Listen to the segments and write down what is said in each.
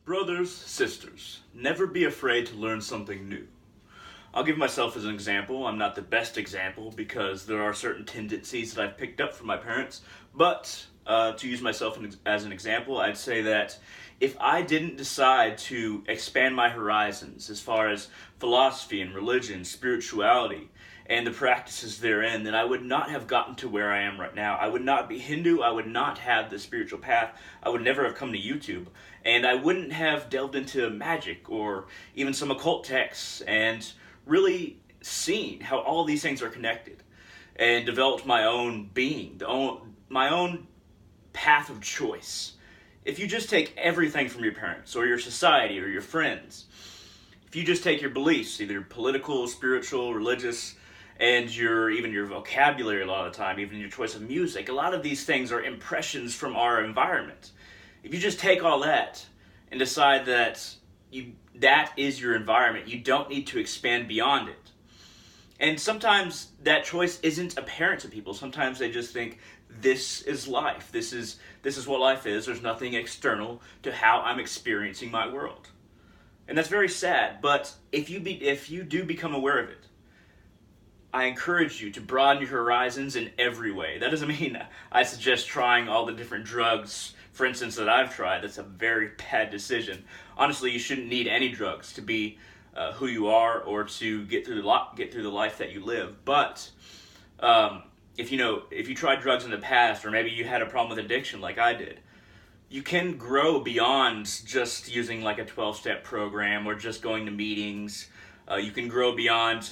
Brothers, sisters, never be afraid to learn something new. I'll give myself as an example. I'm not the best example because there are certain tendencies that I've picked up from my parents, but to use myself as an example, I'd say that if I didn't decide to expand my horizons as far as philosophy and religion, spirituality, and the practices therein, then I would not have gotten to where I am right now. I would not be Hindu, I would not have the spiritual path, I would never have come to YouTube, and I wouldn't have delved into magic or even some occult texts and really seen how all these things are connected and developed my own being, my own path of choice. If you just take everything from your parents or your society or your friends, if you just take your beliefs, either political, spiritual, religious, and even your vocabulary a lot of the time, even your choice of music, a lot of these things are impressions from our environment. If you just take all that and decide that that is your environment, you don't need to expand beyond it. And sometimes that choice isn't apparent to people. Sometimes they just think, this is life. This is what life is. There's nothing external to how I'm experiencing my world. And that's very sad, but if you do become aware of it, I encourage you to broaden your horizons in every way. That doesn't mean I suggest trying all the different drugs, for instance, that I've tried. That's a very bad decision. Honestly, you shouldn't need any drugs to be who you are or to get through the life that you live. But if you tried drugs in the past, or maybe you had a problem with addiction like I did, you can grow beyond just using like a 12-step program or just going to meetings. You can grow beyond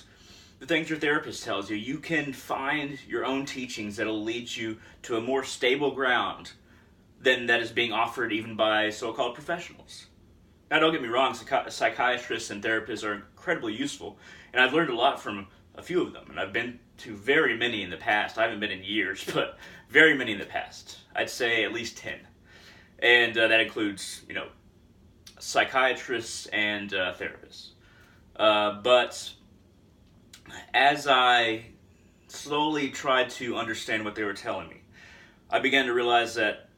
the things your therapist tells you. You can find your own teachings that'll lead you to a more stable ground than that is being offered even by so-called professionals. Now, don't get me wrong, psychiatrists and therapists are incredibly useful, and I've learned a lot from a few of them, and I've been to very many in the past. I haven't been in years, but very many in the past. I'd say at least 10. And that includes, psychiatrists and therapists. But as I slowly tried to understand what they were telling me, I began to realize that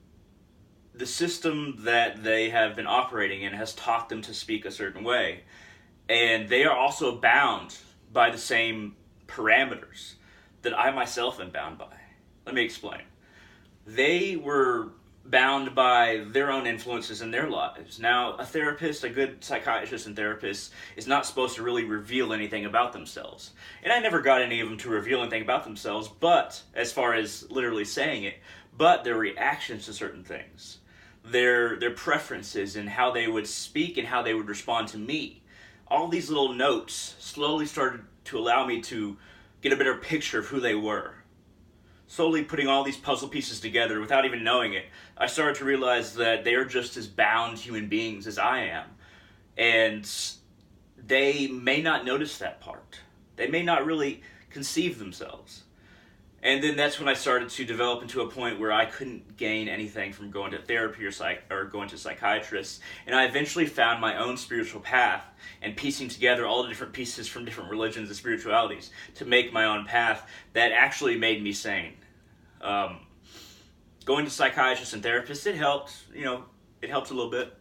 the system that they have been operating in has taught them to speak a certain way. And they are also bound by the same parameters that I myself am bound by. Let me explain. They were bound by their own influences in their lives. Now, a therapist, a good psychiatrist and therapist, is not supposed to really reveal anything about themselves. And I never got any of them to reveal anything about themselves, but, as far as literally saying it, but their reactions to certain things, their preferences and how they would speak and how they would respond to me. All these little notes slowly started to allow me to get a better picture of who they were. Slowly putting all these puzzle pieces together without even knowing it, I started to realize that they are just as bound human beings as I am. And they may not notice that part. They may not really conceive themselves. And then that's when I started to develop into a point where I couldn't gain anything from going to therapy or going to psychiatrists. And I eventually found my own spiritual path and piecing together all the different pieces from different religions and spiritualities to make my own path that actually made me sane. Going to psychiatrists and therapists, it helped, it helped a little bit,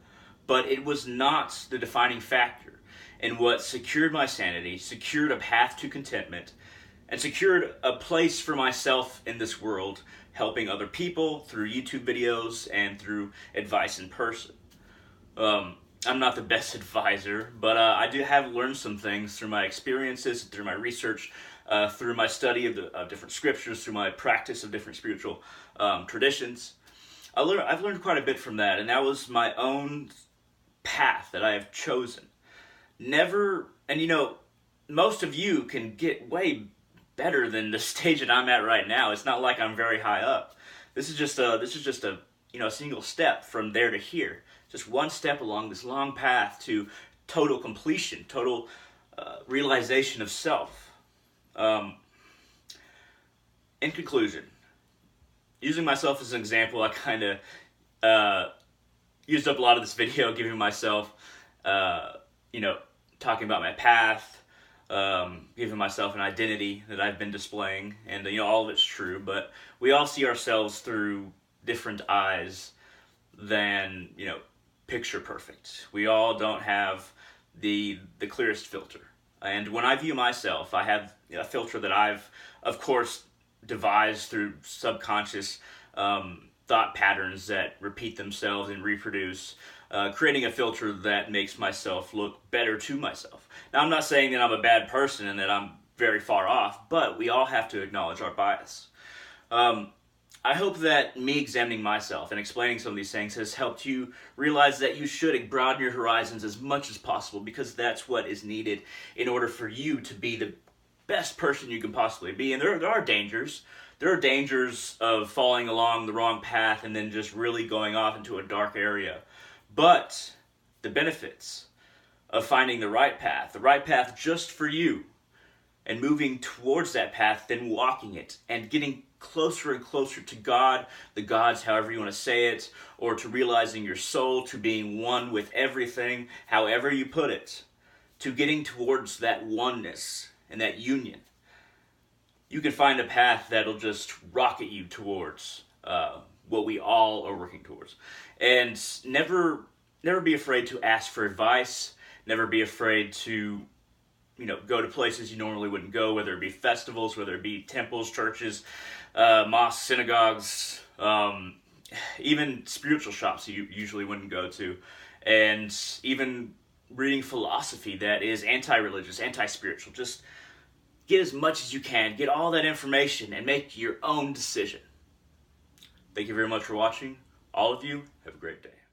but it was not the defining factor in what secured my sanity, secured a path to contentment, and secured a place for myself in this world, helping other people through YouTube videos and through advice in person. I'm not the best advisor, but I do have learned some things through my experiences, through my research, through my study of different scriptures, through my practice of different spiritual traditions. I've learned quite a bit from that, and that was my own path that I have chosen. Most of you can get way better than the stage that I'm at right now. It's not like I'm very high up. This is just a single step from there to here. Just one step along this long path to total completion, total realization of self. In conclusion, using myself as an example, I kind of used up a lot of this video giving myself, talking about my path, giving myself an identity that I've been displaying, and all of it's true, but we all see ourselves through different eyes than picture perfect. We all don't have the clearest filter. And when I view myself, I have a filter that I've, of course, devised through subconscious thought patterns that repeat themselves and reproduce, creating a filter that makes myself look better to myself. Now, I'm not saying that I'm a bad person and that I'm very far off, but we all have to acknowledge our bias. I hope that me examining myself and explaining some of these things has helped you realize that you should broaden your horizons as much as possible, because that's what is needed in order for you to be the best person you can possibly be. And there are dangers. There are dangers of falling along the wrong path and then just really going off into a dark area. But the benefits of finding the right path just for you, and moving towards that path, then walking it and getting closer and closer to God, the gods, however you want to say it, or to realizing your soul, to being one with everything, however you put it, to getting towards that oneness and that union. You can find a path that'll just rocket you towards what we all are working towards. And never be afraid to ask for advice. Never be afraid to go to places you normally wouldn't go, whether it be festivals, whether it be temples, churches, mosques, synagogues, even spiritual shops you usually wouldn't go to, and even reading philosophy that is anti-religious, anti-spiritual. Just get as much as you can, get all that information, and make your own decision. Thank you very much for watching. All of you, have a great day.